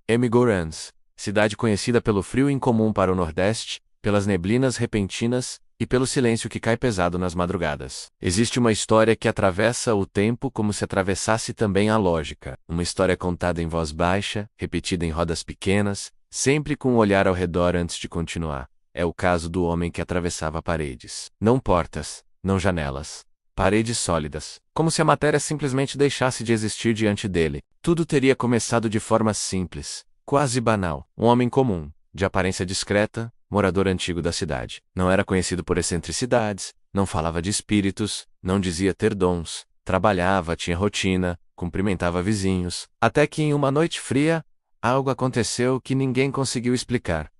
Emigrants, cidade conhecida pelo frio incomum para o Nordeste, pelas neblinas repentinas e pelo silêncio que cai pesado nas madrugadas. Existe uma história que atravessa o tempo como se atravessasse também a lógica. Uma história contada em voz baixa, repetida em rodas pequenas, sempre com um olhar ao redor antes de continuar. É o caso do homem que atravessava paredes. Não portas, não janelas. Paredes sólidas. Como se a matéria simplesmente deixasse de existir diante dele. Tudo teria começado de forma simples, quase banal. Um homem comum, de aparência discreta, morador antigo da cidade. Não era conhecido por excentricidades, não falava de espíritos, não dizia ter dons, trabalhava, tinha rotina, cumprimentava vizinhos. Até que em uma noite fria, algo aconteceu que ninguém conseguiu explicar.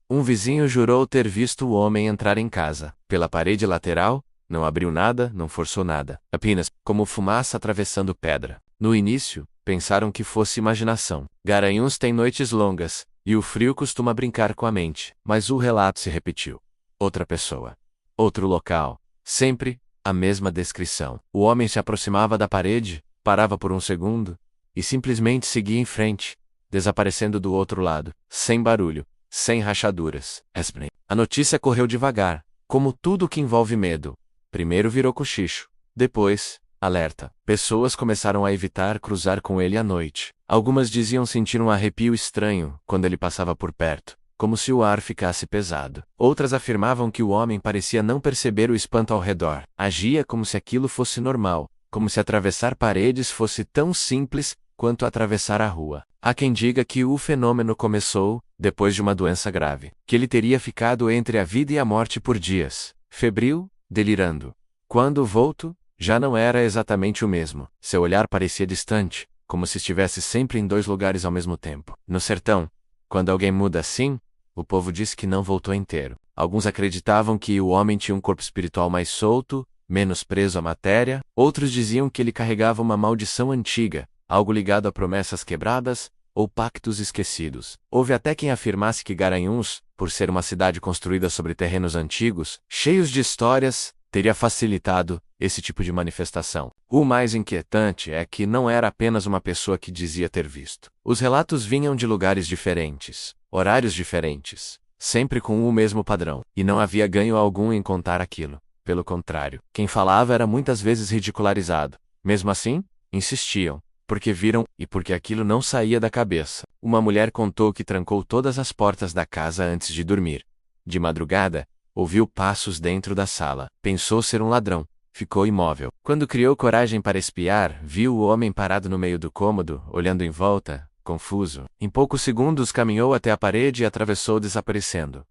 Um vizinho jurou ter visto o homem entrar em casa. Pela parede lateral, não abriu nada, não forçou nada. Apenas, como fumaça atravessando pedra. No início, pensaram que fosse imaginação. Garanhuns tem noites longas, e o frio costuma brincar com a mente. Mas o relato se repetiu. Outra pessoa. Outro local. Sempre a mesma descrição. O homem se aproximava da parede, parava por um segundo, e simplesmente seguia em frente, desaparecendo do outro lado, sem barulho, sem rachaduras. A notícia correu devagar, como tudo que envolve medo. Primeiro virou cochicho. Depois, alerta. Pessoas começaram a evitar cruzar com ele à noite. Algumas diziam sentir um arrepio estranho quando ele passava por perto, como se o ar ficasse pesado. Outras afirmavam que o homem parecia não perceber o espanto ao redor. Agia como se aquilo fosse normal, como se atravessar paredes fosse tão simples quanto atravessar a rua. Há quem diga que o fenômeno começou depois de uma doença grave, que ele teria ficado entre a vida e a morte por dias, febril, delirando. Quando voltou, já não era exatamente o mesmo. Seu olhar parecia distante, como se estivesse sempre em dois lugares ao mesmo tempo. No sertão, quando alguém muda assim, o povo diz que não voltou inteiro. Alguns acreditavam que o homem tinha um corpo espiritual mais solto, menos preso à matéria. Outros diziam que ele carregava uma maldição antiga, algo ligado a promessas quebradas ou pactos esquecidos. Houve até quem afirmasse que Garanhuns, por ser uma cidade construída sobre terrenos antigos, cheios de histórias, teria facilitado esse tipo de manifestação. O mais inquietante é que não era apenas uma pessoa que dizia ter visto. Os relatos vinham de lugares diferentes, horários diferentes, sempre com o mesmo padrão, e não havia ganho algum em contar aquilo. Pelo contrário, quem falava era muitas vezes ridicularizado. Mesmo assim, insistiam, porque viram e porque aquilo não saía da cabeça. Uma mulher contou que trancou todas as portas da casa antes de dormir. De madrugada, ouviu passos dentro da sala. Pensou ser um ladrão. Ficou imóvel. Quando criou coragem para espiar, viu o homem parado no meio do cômodo, olhando em volta, confuso. Em poucos segundos caminhou até a parede e atravessou desaparecendo.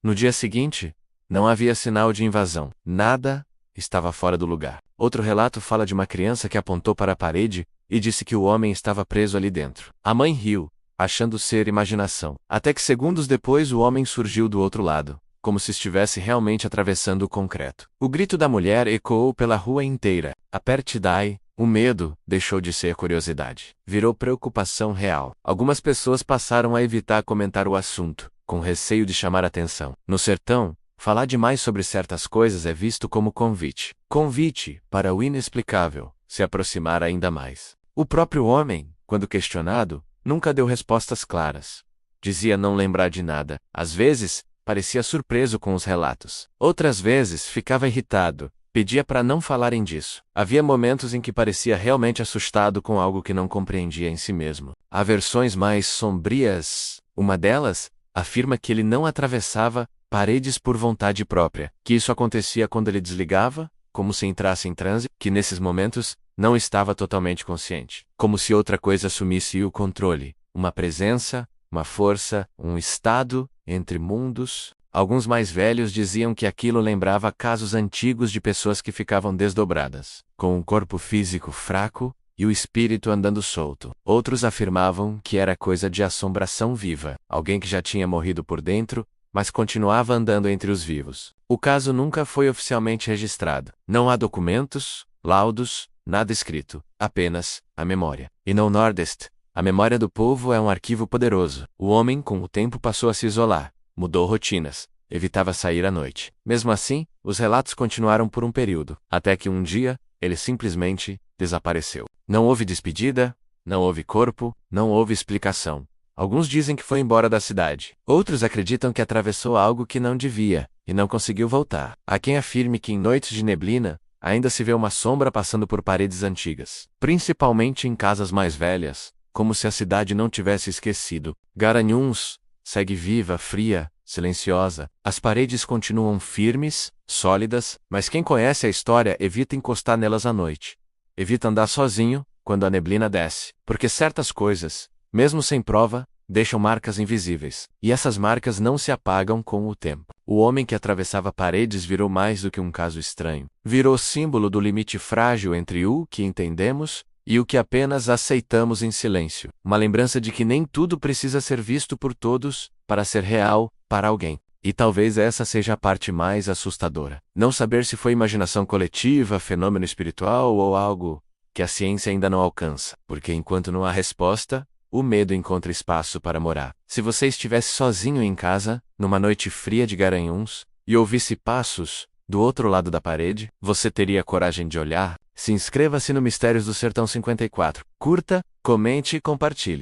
No dia seguinte, não havia sinal de invasão. Nada estava fora do lugar. Outro relato fala de uma criança que apontou para a parede e disse que o homem estava preso ali dentro. A mãe riu, achando ser imaginação. Até que segundos depois o homem surgiu do outro lado, como se estivesse realmente atravessando o concreto. O grito da mulher ecoou pela rua inteira. Aperte dai. O medo deixou de ser curiosidade. Virou preocupação real. Algumas pessoas passaram a evitar comentar o assunto, com receio de chamar atenção. No sertão, falar demais sobre certas coisas é visto como convite. Convite para o inexplicável se aproximar ainda mais. O próprio homem, quando questionado, nunca deu respostas claras. Dizia não lembrar de nada. Às vezes, parecia surpreso com os relatos. Outras vezes, ficava irritado, pedia para não falarem disso. Havia momentos em que parecia realmente assustado com algo que não compreendia em si mesmo. Há versões mais sombrias. Uma delas afirma que ele não atravessava paredes por vontade própria, que isso acontecia quando ele desligava, como se entrasse em transe, que nesses momentos não estava totalmente consciente, como se outra coisa assumisse o controle, uma presença, uma força, um estado entre mundos. Alguns mais velhos diziam que aquilo lembrava casos antigos de pessoas que ficavam desdobradas, com um corpo físico fraco e o espírito andando solto. Outros afirmavam que era coisa de assombração viva, alguém que já tinha morrido por dentro, mas continuava andando entre os vivos. O caso nunca foi oficialmente registrado. Não há documentos, laudos, nada escrito, apenas a memória. E no Nordeste, a memória do povo é um arquivo poderoso. O homem, com o tempo, passou a se isolar, mudou rotinas, evitava sair à noite. Mesmo assim, os relatos continuaram por um período, até que um dia, ele simplesmente desapareceu. Não houve despedida, não houve corpo, não houve explicação. Alguns dizem que foi embora da cidade. Outros acreditam que atravessou algo que não devia, e não conseguiu voltar. Há quem afirme que em noites de neblina, ainda se vê uma sombra passando por paredes antigas, principalmente em casas mais velhas, como se a cidade não tivesse esquecido. Garanhuns segue viva, fria, silenciosa. As paredes continuam firmes, sólidas, mas quem conhece a história evita encostar nelas à noite. Evita andar sozinho quando a neblina desce, porque certas coisas, mesmo sem prova, deixam marcas invisíveis. E essas marcas não se apagam com o tempo. O homem que atravessava paredes virou mais do que um caso estranho. Virou símbolo do limite frágil entre o que entendemos e o que apenas aceitamos em silêncio. Uma lembrança de que nem tudo precisa ser visto por todos para ser real para alguém. E talvez essa seja a parte mais assustadora. Não saber se foi imaginação coletiva, fenômeno espiritual ou algo que a ciência ainda não alcança. Porque enquanto não há resposta, o medo encontra espaço para morar. Se você estivesse sozinho em casa, numa noite fria de Garanhuns, e ouvisse passos do outro lado da parede, você teria coragem de olhar? Se inscreva-se no Mistérios do Sertão 54. Curta, comente e compartilhe.